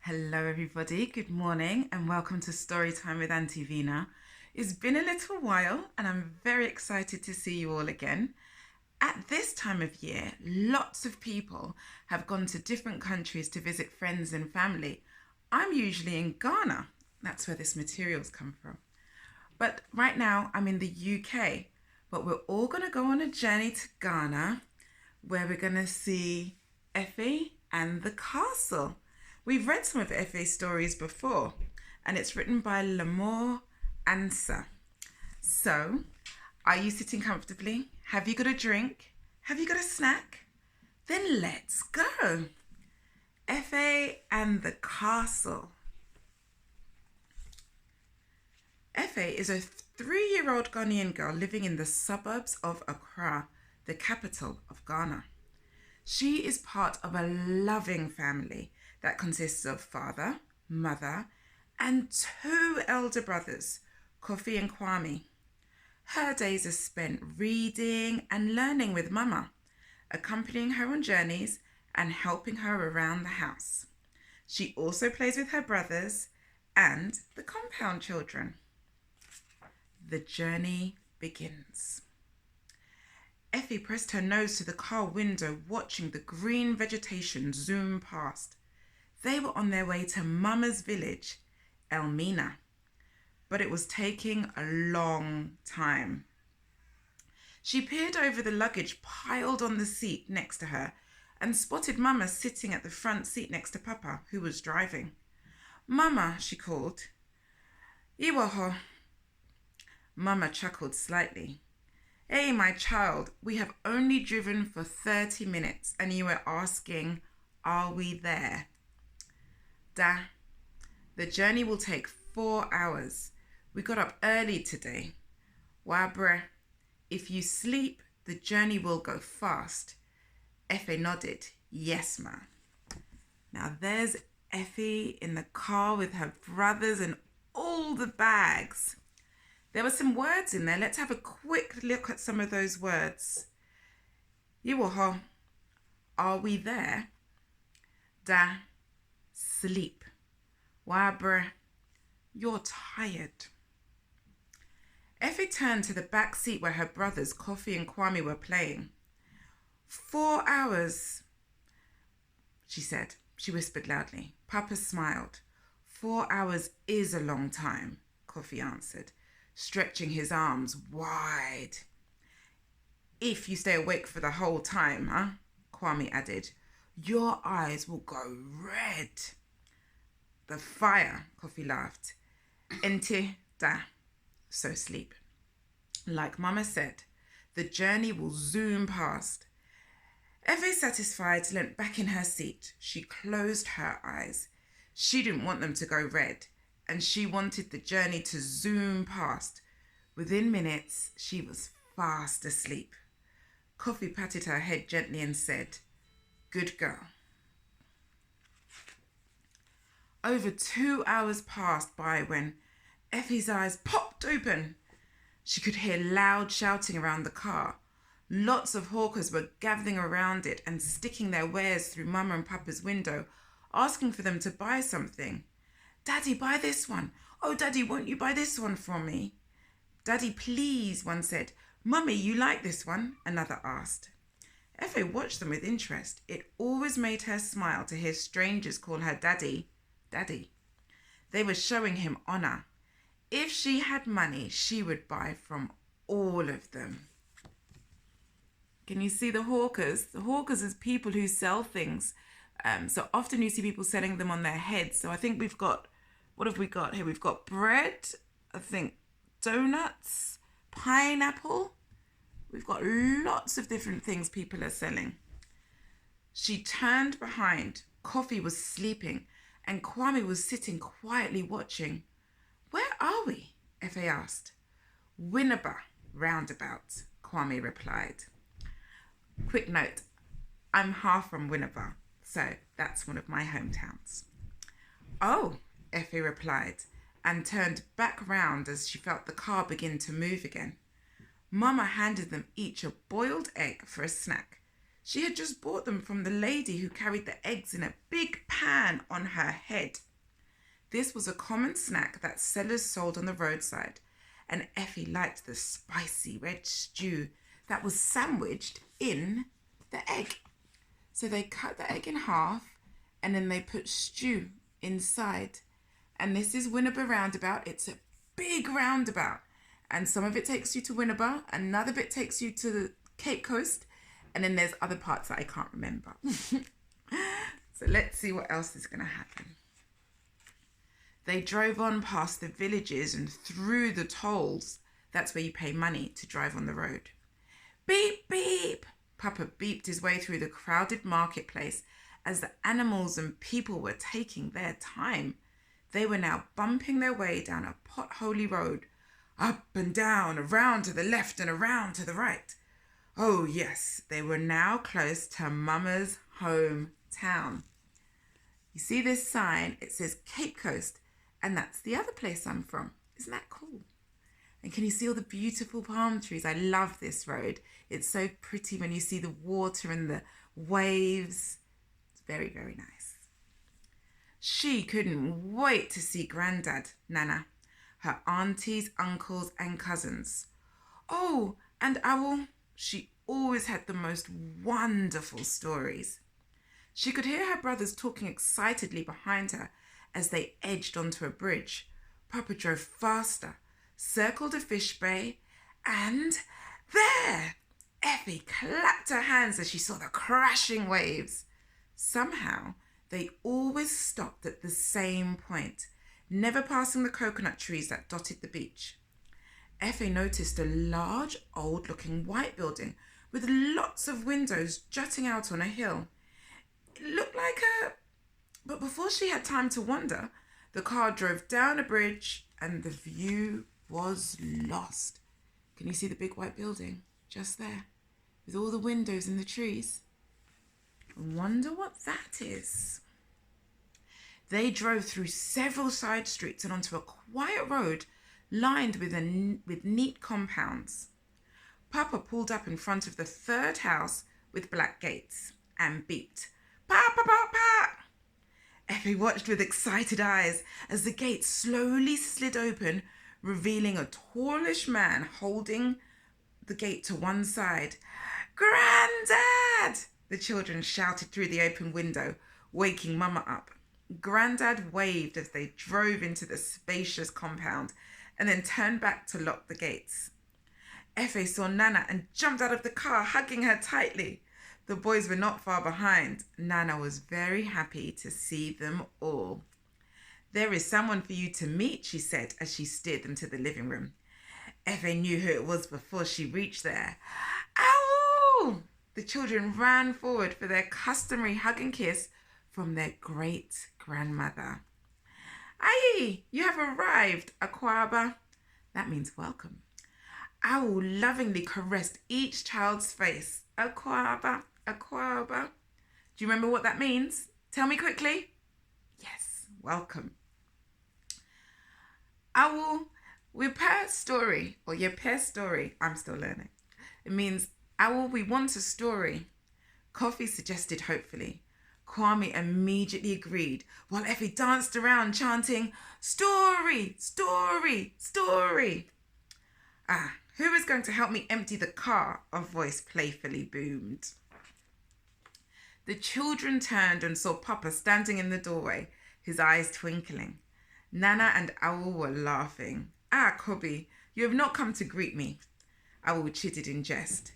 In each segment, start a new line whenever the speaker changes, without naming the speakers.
Hello, everybody. Good morning, and welcome to Storytime with Auntie Vina. It's been a little while, and I'm very excited to see you all again. At this time of year, lots of people have gone to different countries to visit friends and family. I'm usually in Ghana. That's where this material's come from. But right now, I'm in the UK. But we're all going to go on a journey to Ghana where we're going to see Effie and the castle. We've read some of Effie's stories before, and it's written by Lamore Ansa. So, are you sitting comfortably? Have you got a drink? Have you got a snack? Then let's go. Effie and the castle. Effie is a 3-year-old Ghanaian girl living in the suburbs of Accra, the capital of Ghana. She is part of a loving family that consists of father, mother, and 2 elder brothers, Kofi and Kwame. Her days are spent reading and learning with Mama, accompanying her on journeys and helping her around the house. She also plays with her brothers and the compound children. The journey begins. Effie pressed her nose to the car window, watching the green vegetation zoom past. They were on their way to Mama's village, Elmina, but it was taking a long time. She peered over the luggage piled on the seat next to her and spotted Mama sitting at the front seat next to Papa, who was driving. "Mama," she called. "Iwaho." Mama chuckled slightly. "Hey, my child, we have only driven for 30 minutes and you were asking, are we there?" "Da, the journey will take 4 hours. We got up early today." "Wabre, if you sleep, the journey will go fast." Effie nodded. "Yes, ma." Now there's Effie in the car with her brothers and all the bags. There were some words in there. Let's have a quick look at some of those words. Iwaho, are we there? Da, sleep. Wabre, you're tired. Effie turned to the back seat where her brothers, Kofi and Kwame, were playing. 4 hours, she said. She whispered loudly. Papa smiled. 4 hours is a long time, Kofi answered, stretching his arms wide. "If you stay awake for the whole time, huh?" Kwame added. "Your eyes will go red." "The fire," Kofi laughed. "Ente da," so sleep. Like Mama said, the journey will zoom past. Effie, satisfied, leant back in her seat. She closed her eyes. She didn't want them to go red, and she wanted the journey to zoom past. Within minutes, she was fast asleep. Kofi patted her head gently and said, "Good girl." Over 2 hours passed by when Effie's eyes popped open. She could hear loud shouting around the car. Lots of hawkers were gathering around it and sticking their wares through Mama and Papa's window, asking for them to buy something. "Daddy, buy this one. Oh, Daddy, won't you buy this one for me?" "Daddy, please," one said. "Mummy, you like this one?" another asked. Effie watched them with interest. It always made her smile to hear strangers call her Daddy, Daddy. They were showing him honor. If she had money, she would buy from all of them. Can you see the hawkers? The hawkers is people who sell things. So often you see people selling them on their heads. So I think we've got, what have we got here? We've got bread, I think donuts, pineapple. We've got lots of different things people are selling. She turned behind. Kofi was sleeping and Kwame was sitting quietly watching. "Where are we?" Effie asked. "Winneba roundabout," Kwame replied. Quick note, I'm half from Winneba, so that's one of my hometowns. "Oh," Effie replied and turned back round as she felt the car begin to move again. Mama handed them each a boiled egg for a snack. She had just bought them from the lady who carried the eggs in a big pan pan on her head. This was a common snack that sellers sold on the roadside, and Effie liked the spicy red stew that was sandwiched in the egg. So they cut the egg in half and then they put stew inside. And this is Winneba Roundabout. It's a big roundabout. And some of it takes you to Winneba, another bit takes you to the Cape Coast, and then there's other parts that I can't remember. So let's see what else is going to happen. They drove on past the villages and through the tolls. That's where you pay money to drive on the road. Beep, beep. Papa beeped his way through the crowded marketplace as the animals and people were taking their time. They were now bumping their way down a potholy road, up and down, around to the left and around to the right. Oh yes, they were now close to Mama's hometown. You see this sign? It says Cape Coast, and that's the other place I'm from. Isn't that cool? And can you see all the beautiful palm trees? I love this road. It's so pretty when you see the water and the waves. It's very, very nice. She couldn't wait to see Grandad, Nana, her aunties, uncles and cousins. Oh, and Owl, she always had the most wonderful stories. She could hear her brothers talking excitedly behind her as they edged onto a bridge. Papa drove faster, circled a fish bay, and there! Effie clapped her hands as she saw the crashing waves. Somehow, they always stopped at the same point, never passing the coconut trees that dotted the beach. Effie noticed a large, old-looking white building with lots of windows jutting out on a hill. It looked like But before she had time to wonder, the car drove down a bridge and the view was lost. Can you see the big white building just there with all the windows and the trees? I wonder what that is. They drove through several side streets and onto a quiet road lined with neat compounds. Papa pulled up in front of the third house with black gates and beeped, "Pa, pa, pa, pa!" Effie watched with excited eyes as the gate slowly slid open, revealing a tallish man holding the gate to one side. "Grandad!" the children shouted through the open window, waking Mama up. Grandad waved as they drove into the spacious compound and then turned back to lock the gates. Effie saw Nana and jumped out of the car, hugging her tightly. The boys were not far behind. Nana was very happy to see them all. "There is someone for you to meet," she said as she steered them to the living room. Effie knew who it was before she reached there. "Ow!" The children ran forward for their customary hug and kiss from their great-grandmother. "Aye, you have arrived, Akwaba." That means welcome. Owl lovingly caressed each child's face. "Akwaba, Akwaba." Do you remember what that means? Tell me quickly. Yes, welcome. Owl, we pair story, or your pair story. I'm still learning. It means, Owl, we want a story. Coffee suggested hopefully. Kwame immediately agreed, while Effie danced around chanting, "Story, story, story." Who is going to help me empty the car? A voice playfully boomed. The children turned and saw Papa standing in the doorway, his eyes twinkling. Nana and Owl were laughing. Kobe, you have not come to greet me." Owl chitted in jest.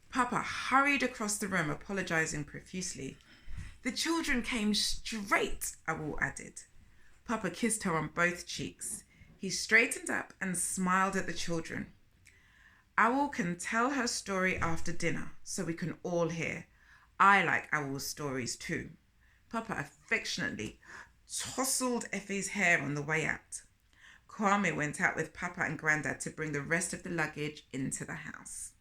Papa hurried across the room, apologizing profusely. "The children came straight," Owl added. Papa kissed her on both cheeks. He straightened up and smiled at the children. "Owl can tell her story after dinner, so we can all hear. I like Owl's stories too." Papa affectionately tousled Effie's hair on the way out. Kwame went out with Papa and Grandad to bring the rest of the luggage into the house.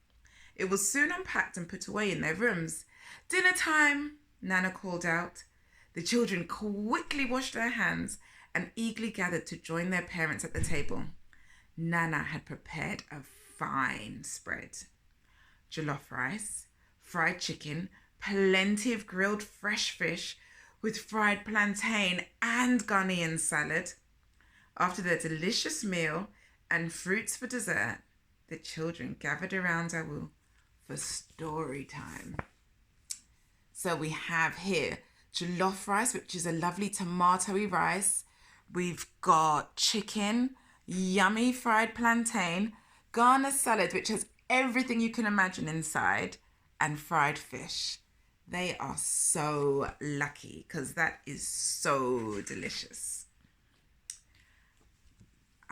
It was soon unpacked and put away in their rooms. "Dinner time," Nana called out. The children quickly washed their hands and eagerly gathered to join their parents at the table. Nana had prepared a fine spread. Jollof rice, fried chicken, plenty of grilled fresh fish with fried plantain and Ghanaian salad. After their delicious meal and fruits for dessert, the children gathered around Awu for story time. So we have here jollof rice, which is a lovely tomatoey rice. We've got chicken, yummy fried plantain, Ghana salad, which has everything you can imagine inside, and fried fish. They are so lucky because that is so delicious.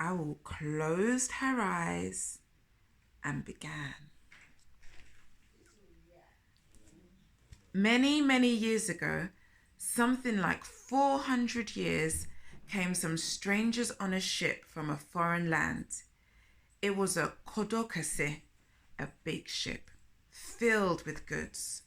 Awu closed her eyes and began. Many years ago, something like 400 years, came some strangers on a ship from a foreign land. It was a kodokase, a big ship, filled with goods.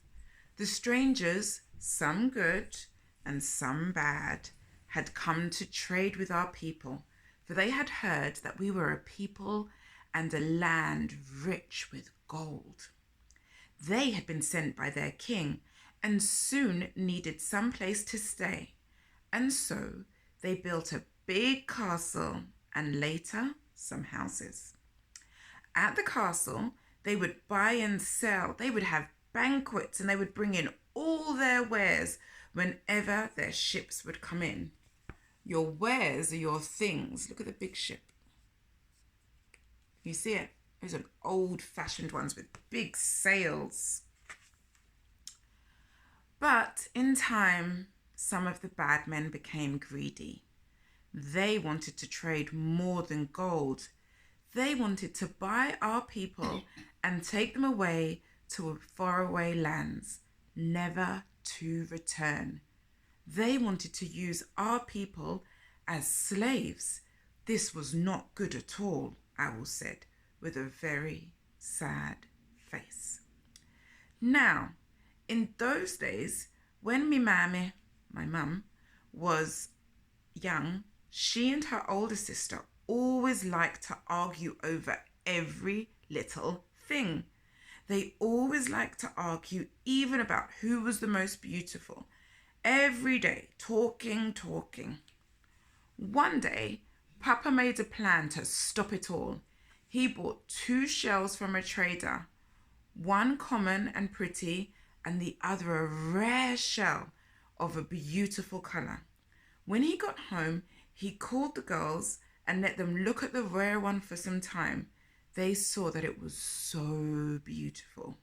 The strangers, some good and some bad, had come to trade with our people, for they had heard that we were a people and a land rich with gold. They had been sent by their king and soon needed some place to stay, and so they built a big castle and later some houses. At the castle, they would buy and sell, they would have banquets, and they would bring in all their wares whenever their ships would come in. Your wares are your things. Look at the big ship. You see it? Those are old-fashioned ones with big sails. But in time, some of the bad men became greedy. They wanted to trade more than gold. They wanted to buy our people and take them away to faraway lands, never to return. They wanted to use our people as slaves. This was not good at all, Owl said, with a very sad face. Now, in those days, when my mum, was young, she and her older sister always liked to argue over every little thing. They always liked to argue even about who was the most beautiful. Every day, talking. One day, Papa made a plan to stop it all. He bought 2 shells from a trader, one common and pretty, and the other a rare shell of a beautiful colour. When he got home, he called the girls and let them look at the rare one for some time. They saw that it was so beautiful.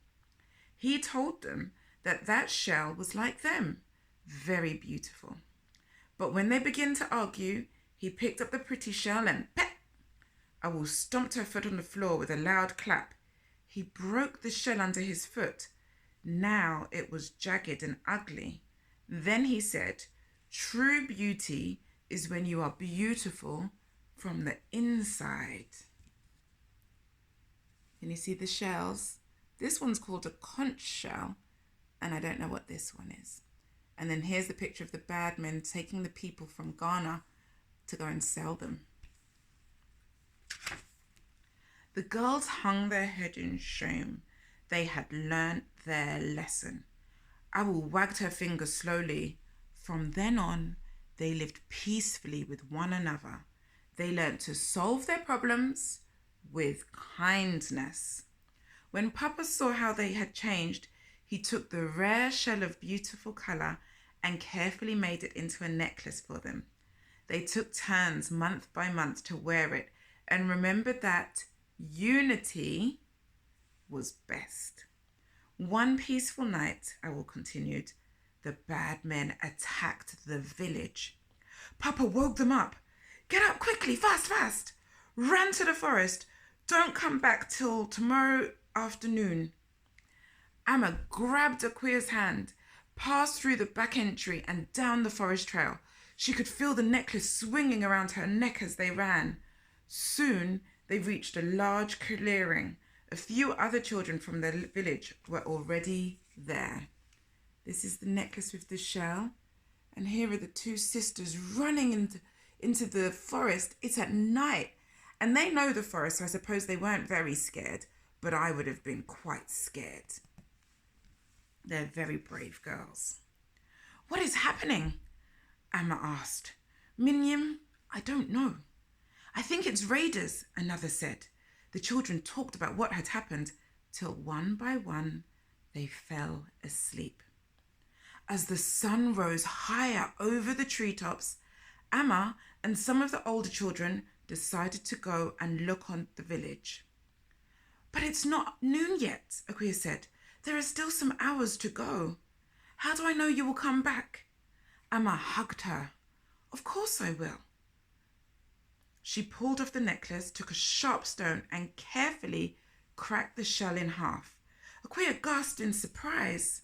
He told them that that shell was like them, very beautiful. But when they began to argue, he picked up the pretty shell and pep! Owl stomped her foot on the floor with a loud clap. He broke the shell under his foot. Now it was jagged and ugly. Then he said, "True beauty is when you are beautiful from the inside." Can you see the shells? This one's called a conch shell, and I don't know what this one is. And then here's the picture of the bad men taking the people from Ghana to go and sell them. The girls hung their head in shame. They had learnt their lesson. Owl wagged her finger slowly. From then on, they lived peacefully with one another. They learnt to solve their problems with kindness. When Papa saw how they had changed, he took the rare shell of beautiful colour and carefully made it into a necklace for them. They took turns month by month to wear it and remembered that unity was best. One peaceful night, Owl continued, the bad men attacked the village. Papa woke them up. "Get up quickly, fast. Run to the forest. Don't come back till tomorrow afternoon." Amma grabbed Akuya's hand, passed through the back entry and down the forest trail. She could feel the necklace swinging around her neck as they ran. Soon they reached a large clearing. A few other children from the village were already there. This is the necklace with the shell. And here are the 2 sisters running into the forest. It's at night. And they know the forest, so I suppose they weren't very scared. But I would have been quite scared. They're very brave girls. What is happening? Amma asked. Miniam, I don't know. I think it's raiders, another said. The children talked about what had happened till one by one they fell asleep. As the sun rose higher over the treetops, Amma and some of the older children decided to go and look on the village. But it's not noon yet, Aquia said. There are still some hours to go. How do I know you will come back? Amma hugged her. Of course I will. She pulled off the necklace, took a sharp stone and carefully cracked the shell in half. Aquia gasped in surprise.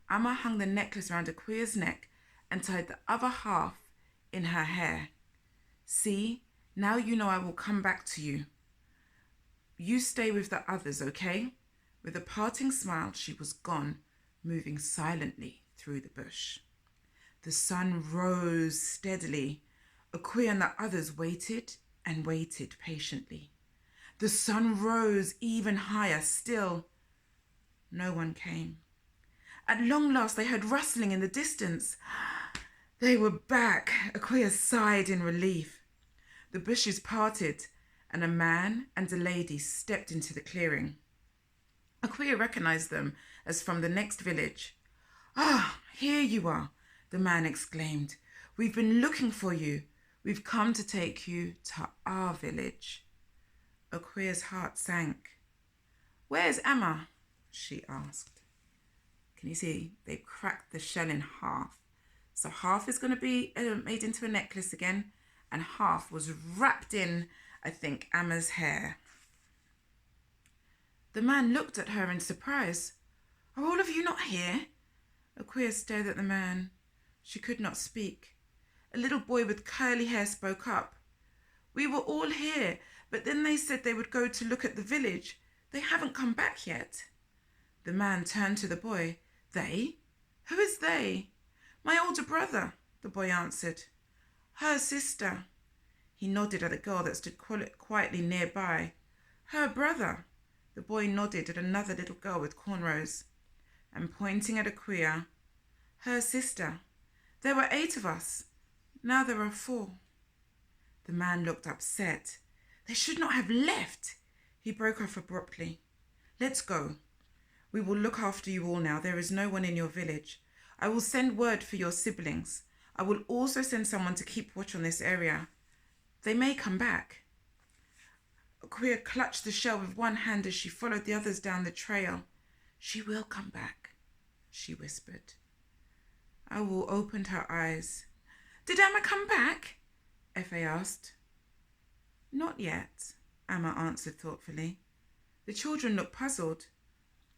Amma hung the necklace around Aquia's neck and tied the other half in her hair. See, now you know I will come back to you. You stay with the others, okay? With a parting smile, she was gone, moving silently through the bush. The sun rose steadily. Aquia and the others waited and waited patiently. The sun rose even higher still. No one came. At long last they heard rustling in the distance. They were back. Aquia sighed in relief. The bushes parted and a man and a lady stepped into the clearing. Aquia recognized them as from the next village. Ah, here you are, the man exclaimed. We've been looking for you. We've come to take you to our village. Aquia's heart sank. Where's Amma? She asked. Can you see? They cracked the shell in half. So half is going to be made into a necklace again, and half was wrapped in, I think, Amma's hair. The man looked at her in surprise. Are all of you not here? Aquia stared at the man. She could not speak. A little boy with curly hair spoke up. We were all here, but then they said they would go to look at the village. They haven't come back yet. The man turned to the boy. They? Who is they? My older brother, the boy answered. Her sister. He nodded at a girl that stood quietly nearby. Her brother. The boy nodded at another little girl with cornrows. And pointing at Aquia, her sister. There were 8 of us. Now there are 4. The man looked upset. They should not have left. He broke off abruptly. Let's go. We will look after you all now. There is no one in your village. I will send word for your siblings. I will also send someone to keep watch on this area. They may come back. Aquia clutched the shell with one hand as she followed the others down the trail. She will come back, she whispered. Awu opened her eyes. Did Amma come back? Effie asked. Not yet, Amma answered thoughtfully. The children looked puzzled.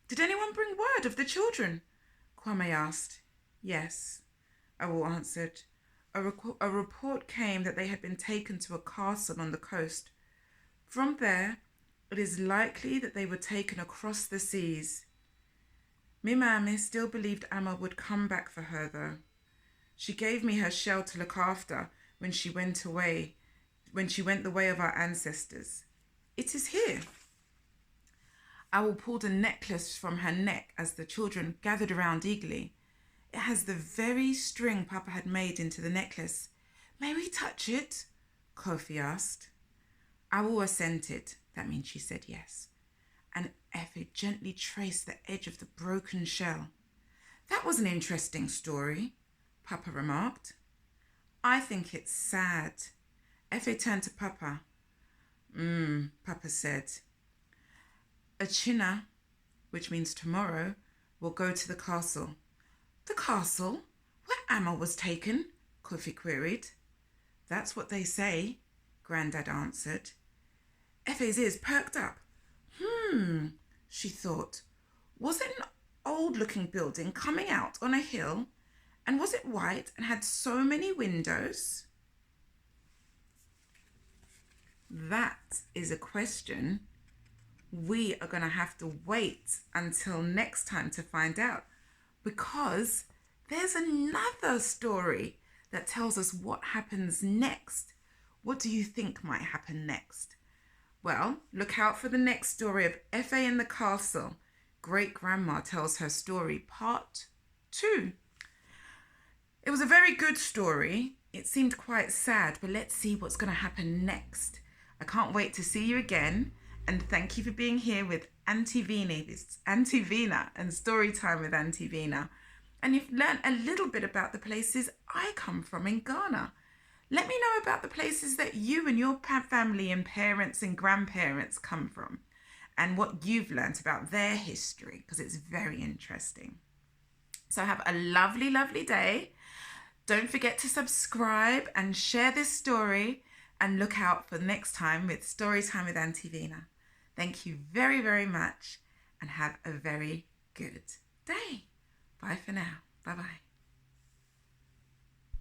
Did anyone bring word of the children? Kwame asked. Yes, Awu answered. A report came that they had been taken to a castle on the coast. From there, it is likely that they were taken across the seas. Mimami still believed Amma would come back for her, though. She gave me her shell to look after when she went the way of our ancestors. It is here. Owl pulled a necklace from her neck as the children gathered around eagerly. It has the very string Papa had made into the necklace. May we touch it? Kofi asked. Owl assented. That means she said yes. And Effie gently traced the edge of the broken shell. That was an interesting story, Papa remarked. I think it's sad. Effie turned to Papa. Papa said. Achina, which means tomorrow, will go to the castle. The castle? Where Amma was taken? Kofi queried. That's what they say, Grandad answered. Effie's ears perked up. She thought. Was it an old-looking building coming out on a hill? And was it white and had so many windows? That is a question we are going to have to wait until next time to find out, because there's another story that tells us what happens next. What do you think might happen next? Well, look out for the next story of Effie in the Castle. Great Grandma tells her story, part 2. It was a very good story. It seemed quite sad, but let's see what's going to happen next. I can't wait to see you again. And thank you for being here with Auntie Vina. It's Auntie Vina and Story Time with Auntie Vina. And you've learned a little bit about the places I come from in Ghana. Let me know about the places that you and your family and parents and grandparents come from, and what you've learnt about their history, because it's very interesting. So have a lovely, lovely day. Don't forget to subscribe and share this story, and look out for next time with Story Time with Auntie Vina. Thank you very, very much, and have a very good day. Bye for now. Bye-bye.